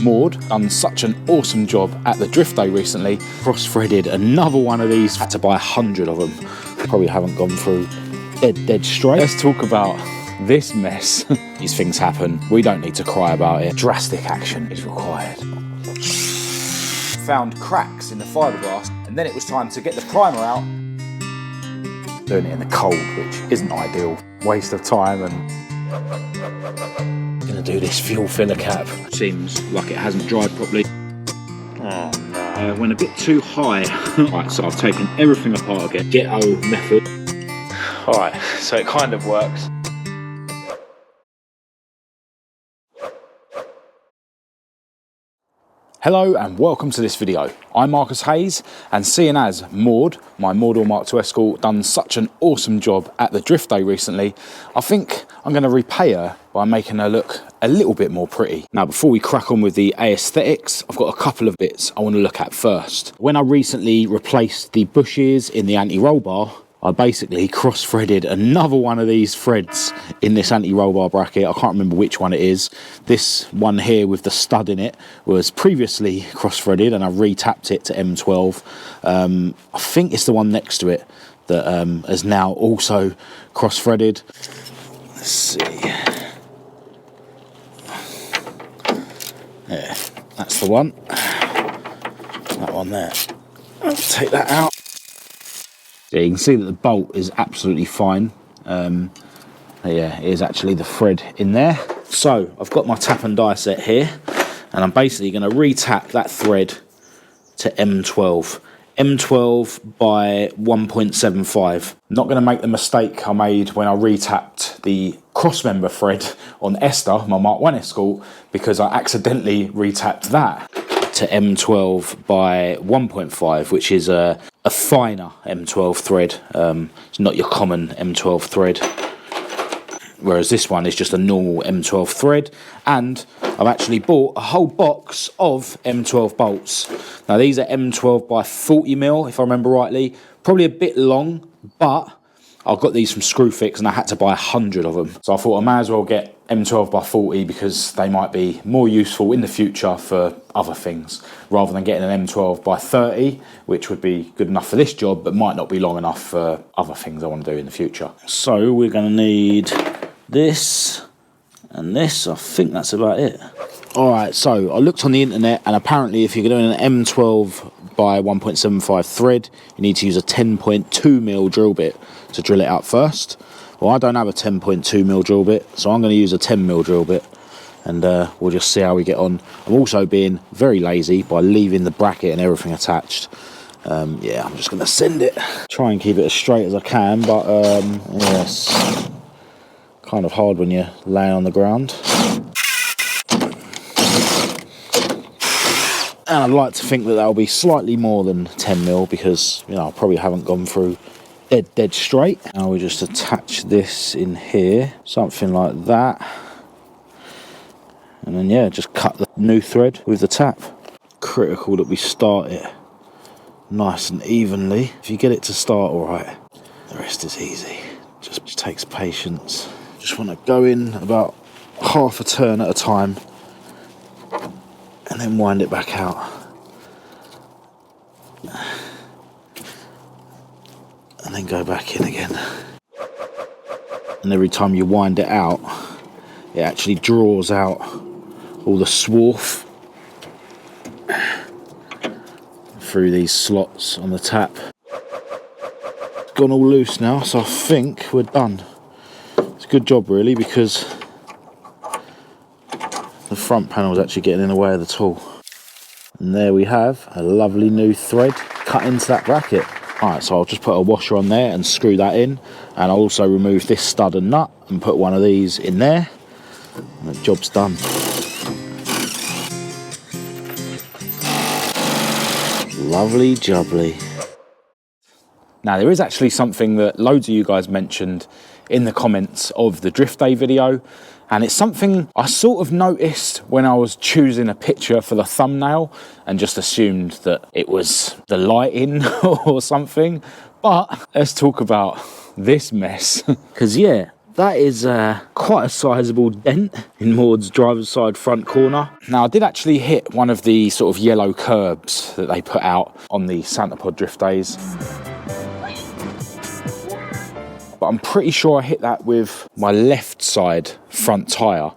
Maude done such an awesome job at the drift day recently. Cross-threaded another one of these. Had to buy 100 of them. Probably haven't gone through dead straight. Let's talk about this mess. These things happen. We don't need to cry about it. Drastic action is required. Found cracks in the fiberglass, and then it was time to get the primer out. Doing it in the cold, which isn't ideal. Waste of time, and gonna do this fuel filler cap. Seems like it hasn't dried properly. Oh no. Went a bit too high. Right, so I've taken everything apart again. Ghetto method. Alright, so it kind of works. Hello and welcome to this video. I'm Marcus Hayes, and seeing as Maude, my moredoor Mk2 Escort, done such an awesome job at the drift day recently, I think I'm going to repay her by making her look a little bit more pretty. Now, before we crack on with the aesthetics, I've got a couple of bits I want to look at first. When I recently replaced the bushes in the anti-roll bar, I basically cross-threaded another one of these threads in this anti-roll bar bracket. I can't remember which one it is. This one here with the stud in it was previously cross-threaded, and I re-tapped it to M12. I think it's the one next to it that is now also cross-threaded. Let's see. Yeah, that's the one. That one there. I'll take that out. So you can see that the bolt is absolutely fine. Yeah, it is actually the thread in there. So I've got my tap and die set here, and I'm basically going to re-tap that thread to M12. M12 by 1.75. Not going to make the mistake I made when I re-tapped the crossmember thread on Esther, my Mark 1 Escort, because I accidentally re-tapped that to M12 by 1.5, which is a finer M12 thread. It's not your common M12 thread, whereas this one is just a normal M12 thread. And I've actually bought a whole box of M12 bolts. Now these are M12 by 40mm, if I remember rightly. Probably a bit long, but I got these from Screwfix and I had to buy 100 of them. So I thought I may as well get M12 by 40 because they might be more useful in the future for other things, rather than getting an M12 by 30, which would be good enough for this job, but might not be long enough for other things I want to do in the future. So we're going to need this and this. I think that's about it. Alright, so I looked on the internet, and apparently if you're doing an M12 by 1.75 thread, you need to use a 10.2mm drill bit to drill it out first. Well, I don't have a 10.2mm drill bit, so I'm going to use a 10mm drill bit, and we'll just see how we get on. I'm also being very lazy by leaving the bracket and everything attached. Yeah, I'm just going to send it. Try and keep it as straight as I can, but yes, kind of hard when you're laying on the ground. And I'd like to think that that'll be slightly more than 10mm, because, you know, I probably haven't gone through dead straight. Now we just attach this in here, something like that, and then yeah, just cut the new thread with the tap. Critical that we start it nice and evenly. If you get it to start all right, the rest is easy. Just takes patience. Just want to go in about half a turn at a time and then wind it back out. And then go back in again. And every time you wind it out, it actually draws out all the swarf through these slots on the tap. It's gone all loose now, so I think we're done. It's a good job really, because the front panel is actually getting in the way of the tool. And there we have a lovely new thread cut into that bracket. Alright, so I'll just put a washer on there and screw that in, and I'll also remove this stud and nut and put one of these in there, and the job's done. Lovely jubbly. Now there is actually something that loads of you guys mentioned in the comments of the drift day video, and it's something I sort of noticed when I was choosing a picture for the thumbnail and just assumed that it was the lighting or something. But let's talk about this mess. Because yeah, that is quite a sizable dent in Maude's driver's side front corner. Now, I did actually hit one of the sort of yellow curbs that they put out on the Santa Pod drift days. But I'm pretty sure I hit that with my left side front tyre.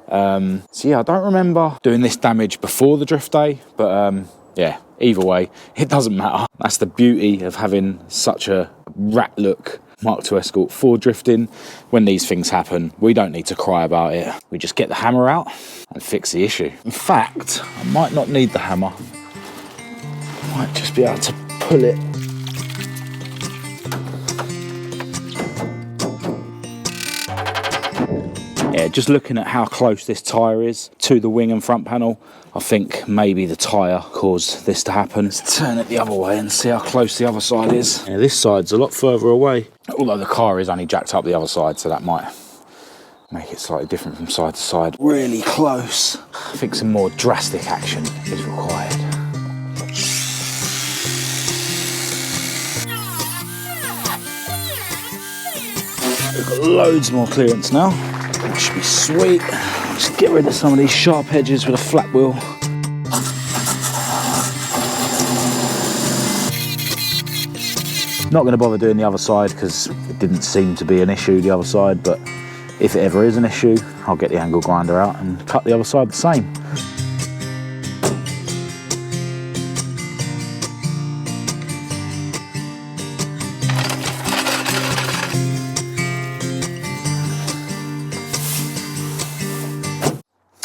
So yeah, I don't remember doing this damage before the drift day, but yeah, either way, it doesn't matter. That's the beauty of having such a rat look Mk2 Escort for drifting. When these things happen, we don't need to cry about it. We just get the hammer out and fix the issue. In fact, I might not need the hammer. I might just be able to pull it. Yeah, just looking at how close this tyre is to the wing and front panel, I think maybe the tyre caused this to happen. Let's turn it the other way and see how close the other side is. Yeah, this side's a lot further away. Although the car is only jacked up the other side, so that might make it slightly different from side to side. Really close. I think some more drastic action is required. We've got loads more clearance now. That should be sweet. Just get rid of some of these sharp edges with a flat wheel. Not going to bother doing the other side because it didn't seem to be an issue the other side, but if it ever is an issue, I'll get the angle grinder out and cut the other side the same.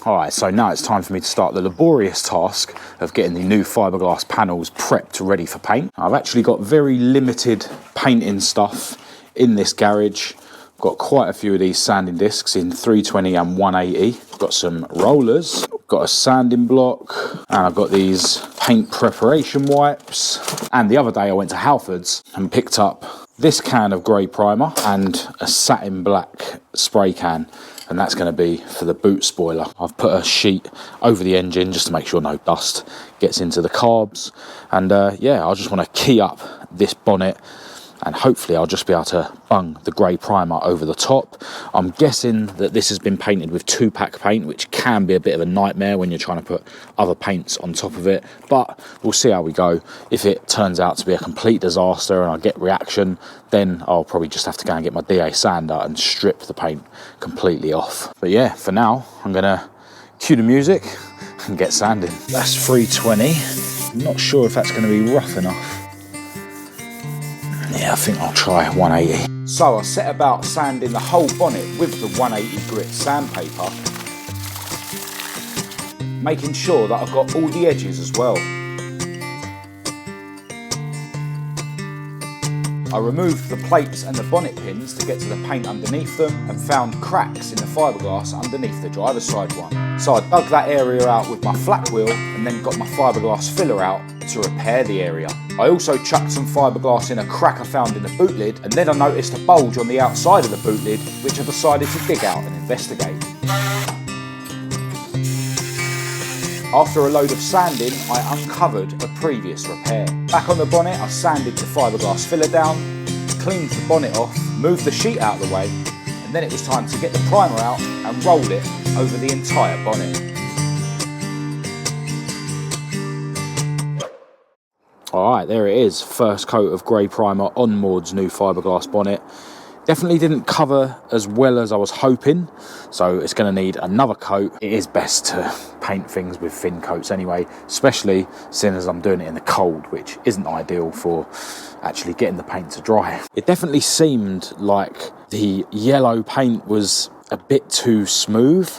Alright, so now it's time for me to start the laborious task of getting the new fiberglass panels prepped ready for paint. I've actually got very limited painting stuff in this garage. I've got quite a few of these sanding discs in 320 and 180. I've got some rollers, I've got a sanding block, and I've got these paint preparation wipes. And the other day I went to Halfords and picked up this can of grey primer and a satin black spray can. And that's going to be for the boot spoiler. I've put a sheet over the engine just to make sure no dust gets into the carbs. And yeah, I just want to key up this bonnet and hopefully I'll just be able to bung the grey primer over the top. I'm guessing that this has been painted with 2-pack paint, which can be a bit of a nightmare when you're trying to put other paints on top of it, but we'll see how we go. If it turns out to be a complete disaster and I get reaction, then I'll probably just have to go and get my DA sander and strip the paint completely off. But yeah, for now, I'm gonna cue the music and get sanding. That's 320. I'm not sure if that's gonna be rough enough. Yeah, I think I'll try 180. So I set about sanding the whole bonnet with the 180 grit sandpaper, making sure that I've got all the edges as well. I removed the plates and the bonnet pins to get to the paint underneath them and found cracks in the fiberglass underneath the driver's side one. So I dug that area out with my flat wheel and then got my fiberglass filler out to repair the area. I also chucked some fiberglass in a crack I found in the boot lid, and then I noticed a bulge on the outside of the boot lid, which I decided to dig out and investigate. After a load of sanding, I uncovered a previous repair. Back on the bonnet, I sanded the fiberglass filler down, cleaned the bonnet off, moved the sheet out of the way, and then it was time to get the primer out and roll it over the entire bonnet. Alright, there it is, first coat of grey primer on Maude's new fiberglass bonnet. Definitely didn't cover as well as I was hoping, so it's going to need another coat. It is best to paint things with thin coats anyway, especially seeing as I'm doing it in the cold, which isn't ideal for actually getting the paint to dry. It definitely seemed like the yellow paint was a bit too smooth,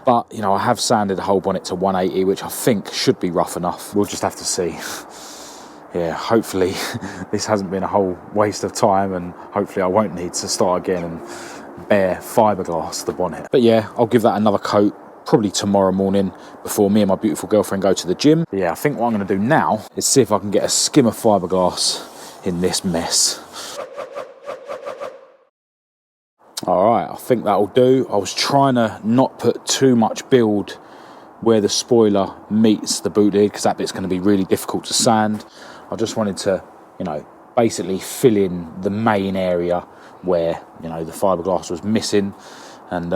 but you know, I have sanded the whole bonnet to 180, which I think should be rough enough. We'll just have to see. Yeah, hopefully this hasn't been a whole waste of time, and hopefully I won't need to start again and bare fiberglass the bonnet. But yeah, I'll give that another coat probably tomorrow morning before me and my beautiful girlfriend go to the gym. But yeah, I think what I'm going to do now is see if I can get a skim of fiberglass in this mess. Alright, I think that'll do. I was trying to not put too much build where the spoiler meets the boot lid because that bit's going to be really difficult to sand. I just wanted to, you know, basically fill in the main area where, you know, the fiberglass was missing and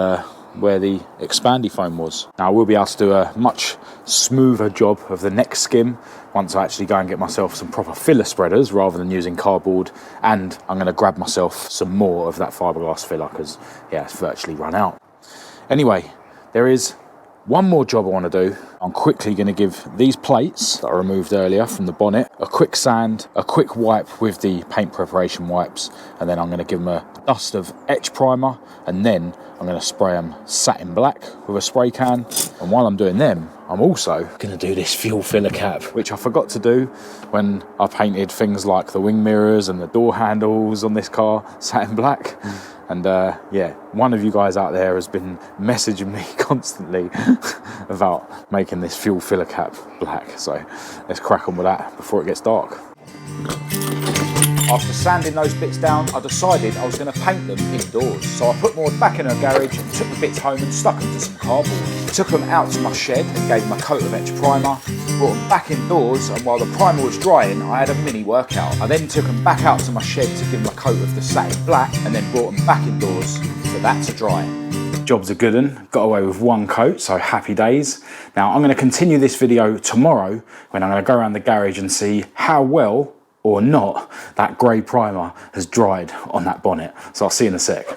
where the expandy foam was. Now I will be able to do a much smoother job of the next skim once I actually go and get myself some proper filler spreaders rather than using cardboard, and I'm going to grab myself some more of that fiberglass filler because, yeah, it's virtually run out. Anyway, there is one more job I want to do. I'm quickly going to give these plates that I removed earlier from the bonnet a quick sand, a quick wipe with the paint preparation wipes, and then I'm going to give them a dust of etch primer, and then I'm going to spray them satin black with a spray can. And while I'm doing them, I'm also going to do this fuel filler cap, which I forgot to do when I painted things like the wing mirrors and the door handles on this car satin black. And yeah, one of you guys out there has been messaging me constantly about making this fuel filler cap black. So let's crack on with that before it gets dark. After sanding those bits down, I decided I was going to paint them indoors. So I put Maude back in her garage and took the bits home and stuck them to some cardboard. Took them out to my shed and gave them a coat of etch primer. Brought them back indoors, and while the primer was drying, I had a mini workout. I then took them back out to my shed to give them a coat of the satin black, and then brought them back indoors for that to dry. Job's a good one. Got away with one coat, so happy days. Now I'm going to continue this video tomorrow when I'm going to go around the garage and see how well or not that grey primer has dried on that bonnet. So I'll see you in a sec.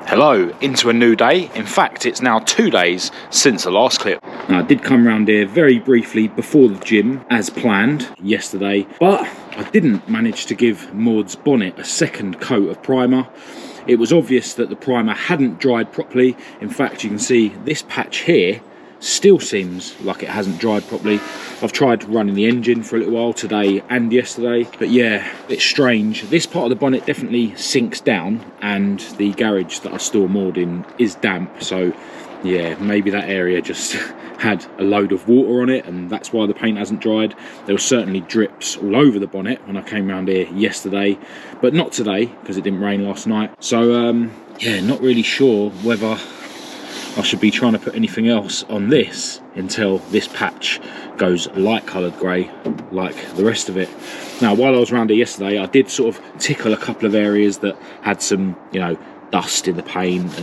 Hello, into a new day. In fact, it's now 2 days since the last clip. Now, I did come round here very briefly before the gym as planned yesterday, but I didn't manage to give Maude's bonnet a second coat of primer. It was obvious that the primer hadn't dried properly. In fact, you can see this patch here still seems like it hasn't dried properly. I've tried running the engine for a little while today and yesterday, but yeah, it's strange. This part of the bonnet definitely sinks down, and the garage that I store Maude in is damp, so yeah, maybe that area just had a load of water on it and that's why the paint hasn't dried. There were certainly drips all over the bonnet when I came around here yesterday, but not today because it didn't rain last night. So yeah, not really sure whether I should be trying to put anything else on this until this patch goes light coloured grey like the rest of it. Now, while I was around here yesterday, I did sort of tickle a couple of areas that had some, you know, dust in the paint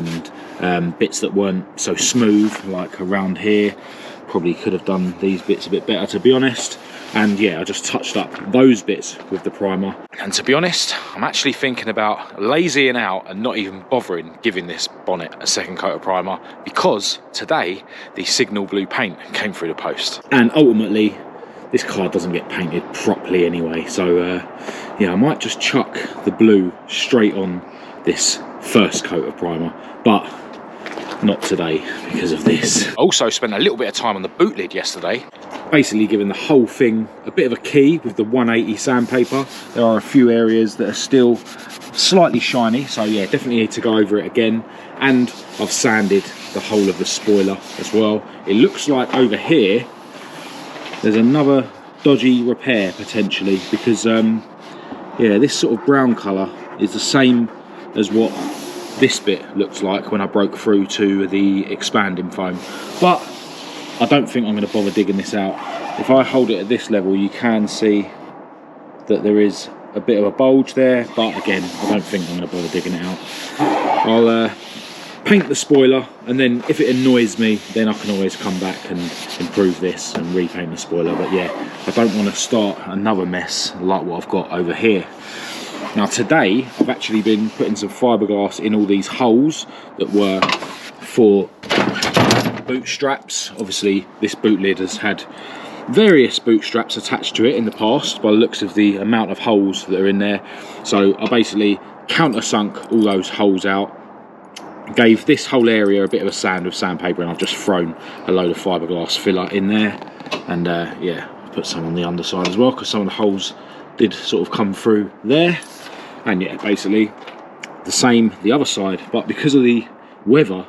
and bits that weren't so smooth, like around here. Probably could have done these bits a bit better, to be honest. And yeah, I just touched up those bits with the primer. And to be honest, I'm actually thinking about lazying out and not even bothering giving this bonnet a second coat of primer, because today the signal blue paint came through the post. And ultimately, this car doesn't get painted properly anyway. So yeah, I might just chuck the blue straight on this first coat of primer, but not today because of this. Also spent a little bit of time on the boot lid yesterday, basically giving the whole thing a bit of a key with the 180 sandpaper. There are a few areas that are still slightly shiny, so yeah, definitely need to go over it again. And I've sanded the whole of the spoiler as well. It looks like over here there's another dodgy repair potentially, because yeah, this sort of brown colour is the same as what this bit looks like when I broke through to the expanding foam. But I don't think I'm going to bother digging this out. If I hold it at this level, you can see that there is a bit of a bulge there, but again, I don't think I'm going to bother digging it out. I'll paint the spoiler, and then if it annoys me, then I can always come back and improve this and repaint the spoiler. But yeah, I don't want to start another mess like what I've got over here. Now today, I've actually been putting some fiberglass in all these holes that were for boot straps. Obviously, this boot lid has had various boot straps attached to it in the past by the looks of the amount of holes that are in there. So I basically countersunk all those holes out, gave this whole area a bit of a sand with sandpaper, and I've just thrown a load of fiberglass filler in there. And yeah, I put some on the underside as well because some of the holes did sort of come through there. And yeah, basically the same the other side, but because of the weather,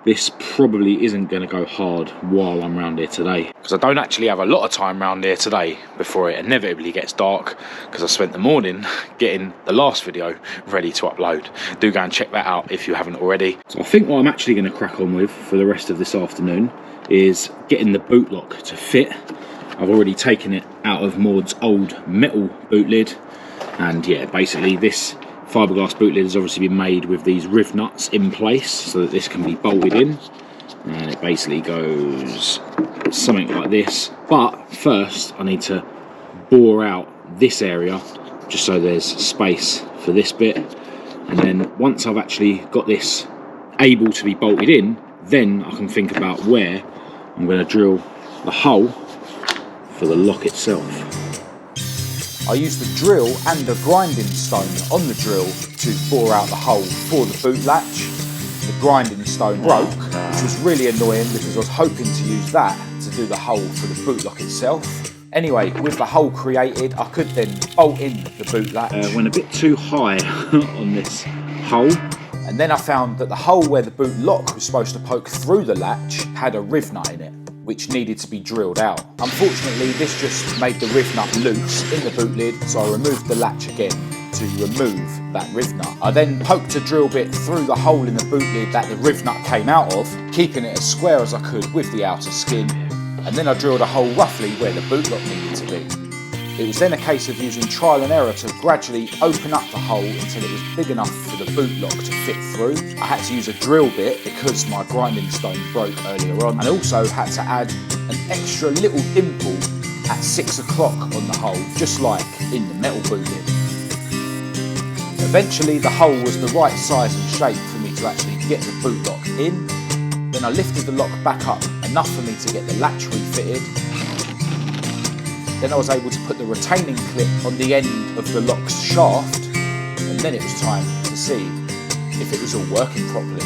this probably isn't going to go hard while I'm around here today, because I don't actually have a lot of time around here today before it inevitably gets dark, because I spent the morning getting the last video ready to upload. Do go and check that out if you haven't already. So I think what I'm actually going to crack on with for the rest of this afternoon is getting the boot lock to fit. I've already taken it out of Maude's old metal boot lid, and yeah, basically this fiberglass boot lid has obviously been made with these riv nuts in place so that this can be bolted in, and it basically goes something like this. But first I need to bore out this area just so there's space for this bit, and then once I've actually got this able to be bolted in, then I can think about where I'm going to drill the hole for the lock itself. I used the drill and a grinding stone on the drill to bore out the hole for the boot latch. The grinding stone broke, which was really annoying because I was hoping to use that to do the hole for the boot lock itself. Anyway, with the hole created, I could then bolt in the boot latch. Went a bit too high on this hole. And then I found that the hole where the boot lock was supposed to poke through the latch had a riv nut in it, which needed to be drilled out. Unfortunately, this just made the riv nut loose in the boot lid, so I removed the latch again to remove that riv nut. I then poked a drill bit through the hole in the boot lid that the riv nut came out of, keeping it as square as I could with the outer skin, and then I drilled a hole roughly where the boot lock needed to be. It was then a case of using trial and error to gradually open up the hole until it was big enough for the boot lock to fit through. I had to use a drill bit because my grinding stone broke earlier on, and also had to add an extra little dimple at 6 o'clock on the hole, just like in the metal boot lid. Eventually the hole was the right size and shape for me to actually get the boot lock in. Then I lifted the lock back up enough for me to get the latch refitted. Then I was able to put the retaining clip on the end of the lock's shaft, and then it was time to see if it was all working properly.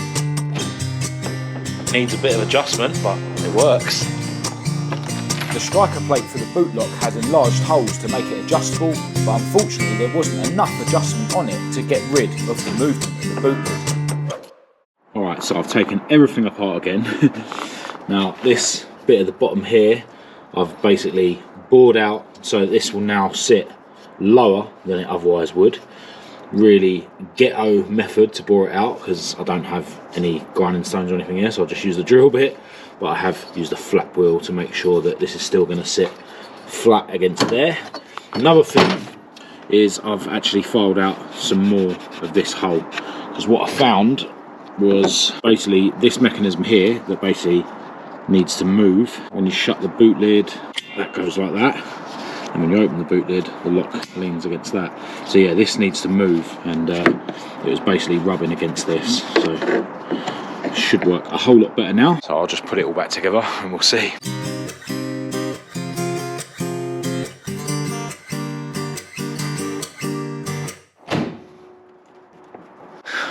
Needs a bit of adjustment, but it works. The striker plate for the boot lock had enlarged holes to make it adjustable, but unfortunately there wasn't enough adjustment on it to get rid of the movement in the boot lid. Alright, so I've taken everything apart again. Now this bit at the bottom here, I've basically bored out so this will now sit lower than it otherwise would. Really ghetto method to bore it out because I don't have any grinding stones or anything here, so I'll just use the drill bit, but I have used a flap wheel to make sure that this is still going to sit flat against there. Another thing is I've actually filed out some more of this hole, because what I found was basically this mechanism here that basically needs to move. When you shut the boot lid, that goes like that, and when you open the boot lid, the lock leans against that. So yeah, this needs to move, and it was basically rubbing against this, so it should work a whole lot better now. So I'll just put it all back together and we'll see.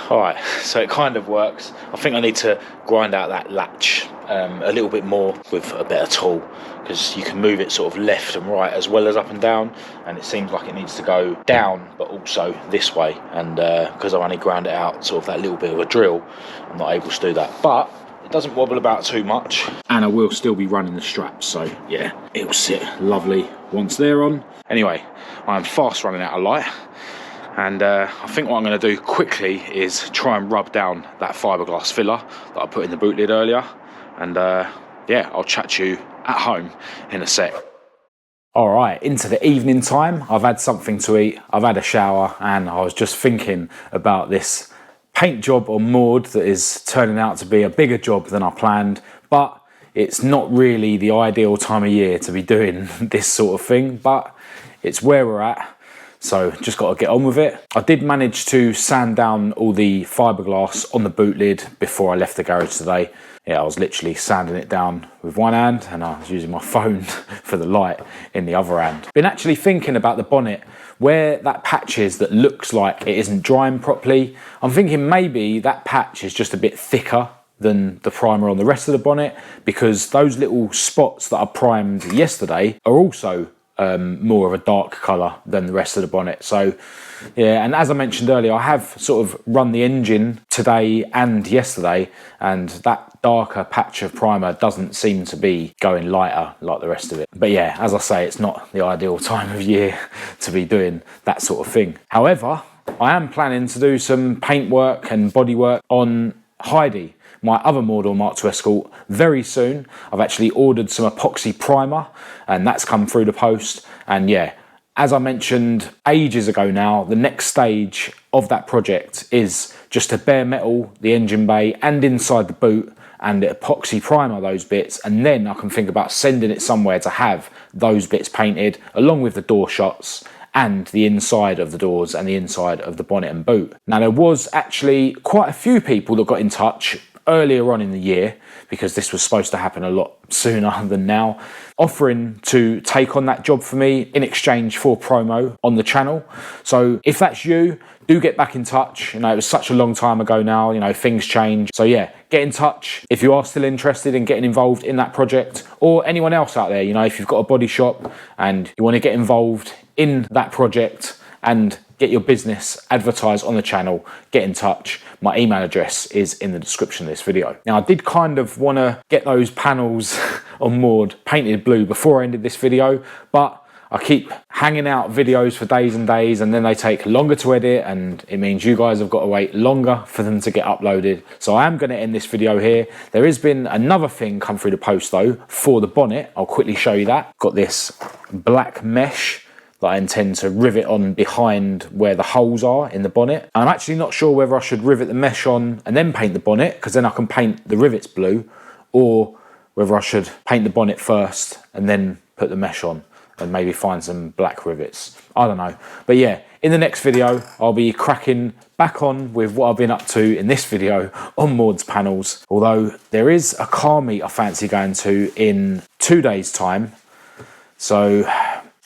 Alright, so it kind of works. I think I need to grind out that latch a little bit more with a better tool, because you can move it sort of left and right as well as up and down, and it seems like it needs to go down but also this way, and because I've only ground it out sort of that little bit of a drill, I'm not able to do that, but it doesn't wobble about too much, and I will still be running the straps, so yeah, it'll sit lovely once they're on. Anyway, I'm fast running out of light, and I think what I'm going to do quickly is try and rub down that fiberglass filler that I put in the boot lid earlier, and yeah, I'll chat to you at home in a sec. All right, into the evening time. I've had something to eat, I've had a shower, and I was just thinking about this paint job on Maude that is turning out to be a bigger job than I planned, but it's not really the ideal time of year to be doing this sort of thing, but it's where we're at. So just got to get on with it. I did manage to sand down all the fiberglass on the boot lid before I left the garage today. Yeah, I was literally sanding it down with one hand, and I was using my phone for the light in the other hand. Been actually thinking about the bonnet, where that patch is that looks like it isn't drying properly. I'm thinking maybe that patch is just a bit thicker than the primer on the rest of the bonnet, because those little spots that I primed yesterday are also more of a dark colour than the rest of the bonnet. So yeah, and as I mentioned earlier, I have sort of run the engine today and yesterday, and that darker patch of primer doesn't seem to be going lighter like the rest of it. But yeah, as I say, it's not the ideal time of year to be doing that sort of thing. However, I am planning to do some paint work and body work on Heidi, my other Maude Mk2 Escort, very soon. I've actually ordered some epoxy primer, and that's come through the post, and yeah, as I mentioned ages ago now, the next stage of that project is just to bare metal the engine bay and inside the boot and epoxy primer those bits, and then I can think about sending it somewhere to have those bits painted along with the door shots and the inside of the doors and the inside of the bonnet and boot. Now, there was actually quite a few people that got in touch earlier on in the year, because this was supposed to happen a lot sooner than now, offering to take on that job for me in exchange for promo on the channel. So if that's you, do get back in touch. You know, it was such a long time ago now, you know, things change. So yeah, get in touch if you are still interested in getting involved in that project, or anyone else out there. You know, if you've got a body shop and you want to get involved in that project and get your business advertised on the channel, get in touch. My email address is in the description of this video. Now, I did kind of want to get those panels on Maude painted blue before I ended this video, but I keep hanging out videos for days and days, and then they take longer to edit, and it means you guys have got to wait longer for them to get uploaded. So I am going to end this video here. There has been another thing come through the post though for the bonnet. I'll quickly show you that. Got this black mesh that I intend to rivet on behind where the holes are in the bonnet. I'm actually not sure whether I should rivet the mesh on and then paint the bonnet, because then I can paint the rivets blue, or whether I should paint the bonnet first and then put the mesh on and maybe find some black rivets. I don't know. But yeah, in the next video, I'll be cracking back on with what I've been up to in this video on Maude's panels. Although there is a car meet I fancy going to in 2 days' time. So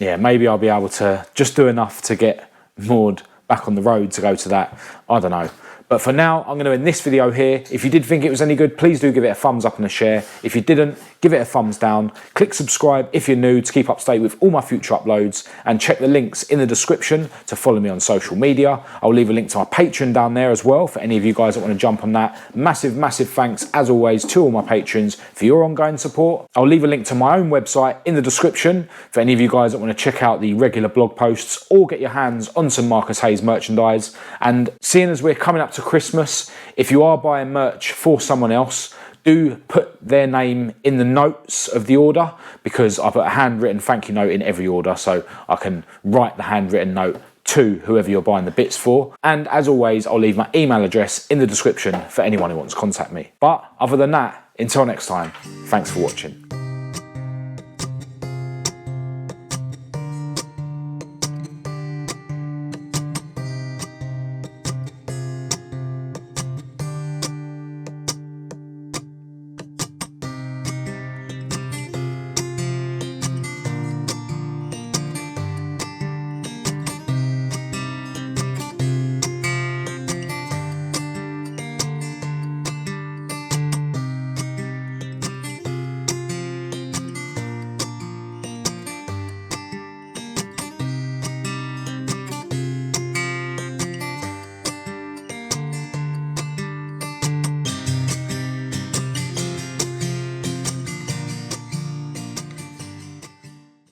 yeah, maybe I'll be able to just do enough to get Maude back on the road to go to that. I don't know. But for now, I'm going to end this video here. If you did think it was any good, please do give it a thumbs up and a share. If you didn't, give it a thumbs down. Click subscribe if you're new to keep up to date with all my future uploads, and check the links in the description to follow me on social media. I'll leave a link to my Patreon down there as well for any of you guys that want to jump on that. Massive, massive thanks as always to all my patrons for your ongoing support. I'll leave a link to my own website in the description for any of you guys that want to check out the regular blog posts or get your hands on some Marcus Hayes merchandise. And seeing as we're coming up to Christmas, if you are buying merch for someone else, do put their name in the notes of the order, because I put a handwritten thank you note in every order, so I can write the handwritten note to whoever you're buying the bits for. And as always, I'll leave my email address in the description for anyone who wants to contact me. But other than that, until next time, thanks for watching.